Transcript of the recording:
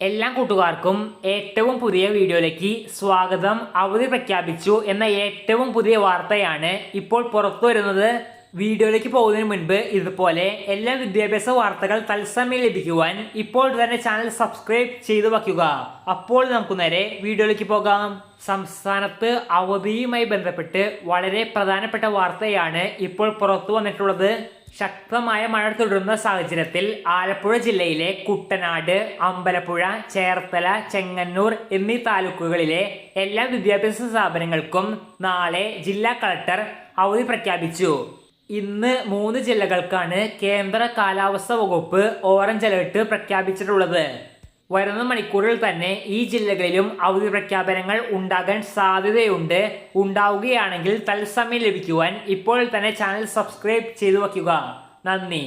എല്ലാ കൂട്ടുകാർക്കും ഏറ്റവും പുതിയ വീഡിയോയിലേക്ക് സ്വാഗതം. അവധി പ്രഖ്യാപിച്ചു എന്ന ഏറ്റവും പുതിയ വാർത്തയാണ് ഇപ്പോൾ പുറത്തു വരുന്നത്. വീഡിയോയിലേക്ക് പോകുന്നതിന് മുൻപ് ഇതുപോലെ എല്ലാ വിദ്യാഭ്യാസ വാർത്തകൾ തത്സമയം ലഭിക്കുവാൻ ഇപ്പോൾ തന്നെ ചാനൽ സബ്സ്ക്രൈബ് ചെയ്തു വയ്ക്കുക. അപ്പോൾ നമുക്ക് നേരെ വീഡിയോയിലേക്ക് പോകാം. സംസ്ഥാനത്ത് അവധിയുമായി ബന്ധപ്പെട്ട് വളരെ പ്രധാനപ്പെട്ട വാർത്തയാണ് ഇപ്പോൾ പുറത്തു വന്നിട്ടുള്ളത്. ശക്തമായ മഴ തുടരുന്ന സാഹചര്യത്തിൽ ആലപ്പുഴ ജില്ലയിലെ കുട്ടനാട്, അമ്പലപ്പുഴ, ചേർത്തല, ചെങ്ങന്നൂർ എന്നീ താലൂക്കുകളിലെ എല്ലാ വിദ്യാഭ്യാസ സ്ഥാപനങ്ങൾക്കും നാളെ ജില്ലാ കളക്ടർ അവധി പ്രഖ്യാപിച്ചു. ഇന്ന് 3 ജില്ലകൾക്കാണ് കേന്ദ്ര കാലാവസ്ഥാ വകുപ്പ് ഓറഞ്ച് അലേർട്ട് പ്രഖ്യാപിച്ചിട്ടുള്ളത്. വരുന്ന മണിക്കൂറിൽ തന്നെ ഈ ജില്ലകളിലും അവധി പ്രഖ്യാപനങ്ങൾ ഉണ്ടാകാൻ സാധ്യതയുണ്ട്. ഉണ്ടാവുകയാണെങ്കിൽ തത്സമയം ലഭിക്കുവാൻ ഇപ്പോൾ തന്നെ ചാനൽ സബ്സ്ക്രൈബ് ചെയ്തു വയ്ക്കുക. നന്ദി.